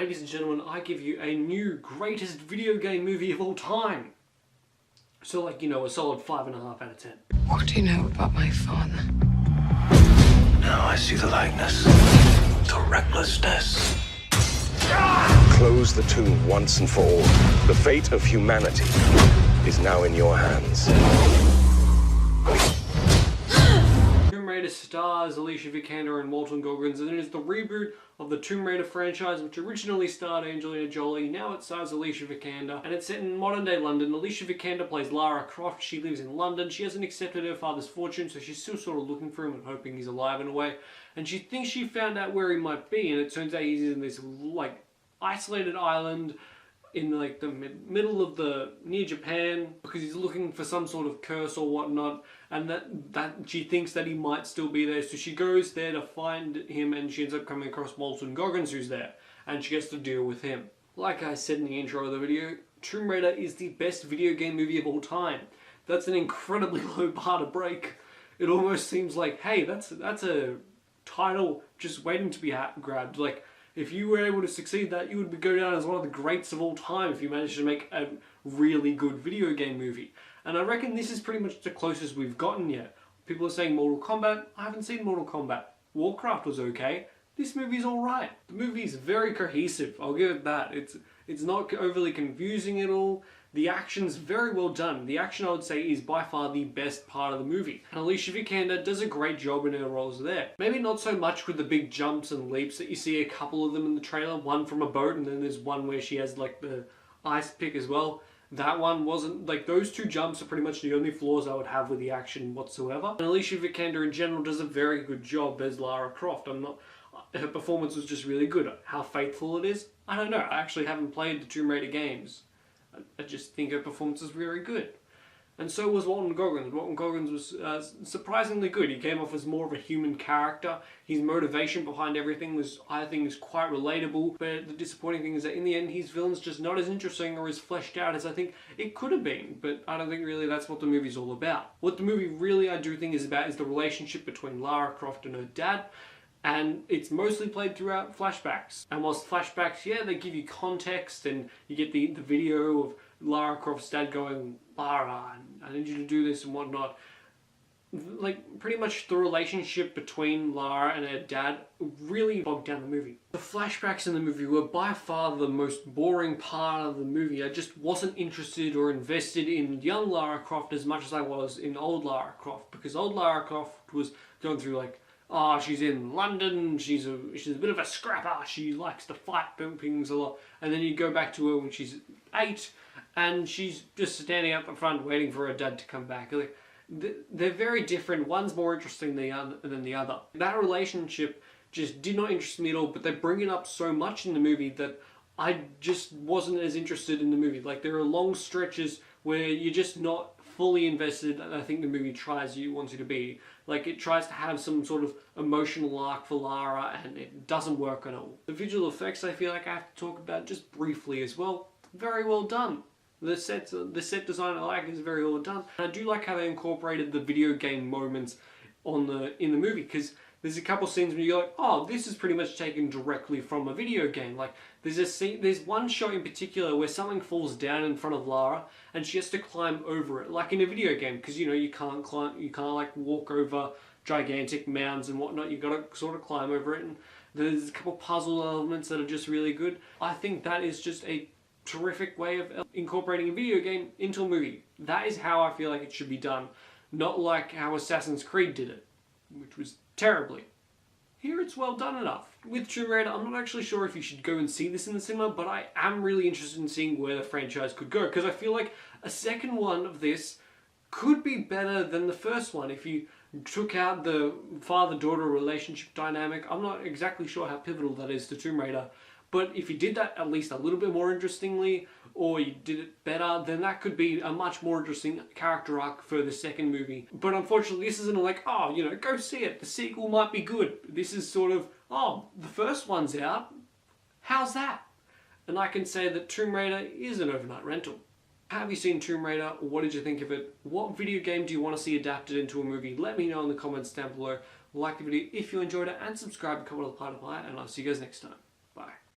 ladies and gentlemen, I give you a new greatest video game movie of all time. So like, you know, a solid 5.5 out of 10. What do you know about my father? Now I see the likeness, the recklessness. Close the tomb once and for all. The fate of humanity is now in your hands. Tomb Raider stars Alicia Vikander and Walton Goggins, and it is the reboot of the Tomb Raider franchise, which originally starred Angelina Jolie. Now it stars Alicia Vikander, and it's set in modern day London. Alicia Vikander plays Lara Croft. She lives in London. She hasn't accepted her father's fortune, so she's still sort of looking for him and hoping he's alive in a way. And she thinks she found out where he might be, and it turns out he's in this like isolated island in like the middle of near Japan, because he's looking for some sort of curse or whatnot, and that she thinks that he might still be there. So she goes there to find him, and she ends up coming across Walton Goggins, who's there, and she gets to deal with him. Like I said in the intro of the video, Tomb Raider is the best video game movie of all time. That's an incredibly low bar to break. It almost seems like, hey, that's a title just waiting to be grabbed. Like, if you were able to succeed that, you would go down as one of the greats of all time if you managed to make a really good video game movie. And I reckon this is pretty much the closest we've gotten yet. People are saying Mortal Kombat. I haven't seen Mortal Kombat. Warcraft was okay. This movie's alright. The movie's very cohesive, I'll give it that. It's not overly confusing at all. The action's very well done. The action, I would say, is by far the best part of the movie. And Alicia Vikander does a great job in her roles there. Maybe not so much with the big jumps and leaps that you see a couple of them in the trailer. One from a boat, and then there's one where she has like the ice pick as well. That one wasn't, like, those two jumps are pretty much the only flaws I would have with the action whatsoever. And Alicia Vikander in general does a very good job as Lara Croft. Her performance was just really good. How faithful it is, I don't know. I actually haven't played the Tomb Raider games. I just think her performance is very good. And so was Walton Goggins. Walton Goggins was surprisingly good. He came off as more of a human character. His motivation behind everything was, I think, is quite relatable. But the disappointing thing is that in the end, his villain's just not as interesting or as fleshed out as I think it could have been. But I don't think really that's what the movie's all about. What the movie really, I do think, is about is the relationship between Lara Croft and her dad. And it's mostly played throughout flashbacks. And whilst flashbacks, yeah, they give you context and you get the video of Lara Croft's dad going, Lara, I need you to do this and whatnot. Like, pretty much the relationship between Lara and her dad really bogged down the movie. The flashbacks in the movie were by far the most boring part of the movie. I just wasn't interested or invested in young Lara Croft as much as I was in old Lara Croft. Because old Lara Croft was going through like, oh, she's in London, she's a bit of a scrapper, she likes to fight things a lot. And then you go back to her when she's 8, and she's just standing out the front waiting for her dad to come back. Like, they're very different. One's more interesting than the other. That relationship just did not interest me at all, but they bring it up so much in the movie that I just wasn't as interested in the movie. Like, there are long stretches where you're just not fully invested, and I think the movie wants you to be. Like, it tries to have some sort of emotional arc for Lara, and it doesn't work at all. The visual effects, I feel like I have to talk about just briefly as well. Very well done. The set design I like is very well done. And I do like how they incorporated the video game moments in the movie, because there's a couple scenes where you're like, oh, this is pretty much taken directly from a video game. Like, there's one shot in particular where something falls down in front of Lara and she has to climb over it, like in a video game, because you know you can't like walk over gigantic mounds and whatnot. You gotta sort of climb over it, and there's a couple puzzle elements that are just really good. I think that is just a terrific way of incorporating a video game into a movie. That is how I feel like it should be done, not like how Assassin's Creed did it, which was terribly. Here it's well done enough. With Tomb Raider, I'm not actually sure if you should go and see this in the cinema, but I am really interested in seeing where the franchise could go, because I feel like a second one of this could be better than the first one if you took out the father-daughter relationship dynamic. I'm not exactly sure how pivotal that is to Tomb Raider, but if you did that at least a little bit more interestingly, or you did it better, then that could be a much more interesting character arc for the second movie. But unfortunately, this isn't like, oh, you know, go see it, the sequel might be good. This is sort of, oh, the first one's out, how's that? And I can say that Tomb Raider is an overnight rental. Have you seen Tomb Raider? What did you think of it? What video game do you want to see adapted into a movie? Let me know in the comments down below. Like the video if you enjoyed it, and subscribe and comment on the Platypus, and I'll see you guys next time.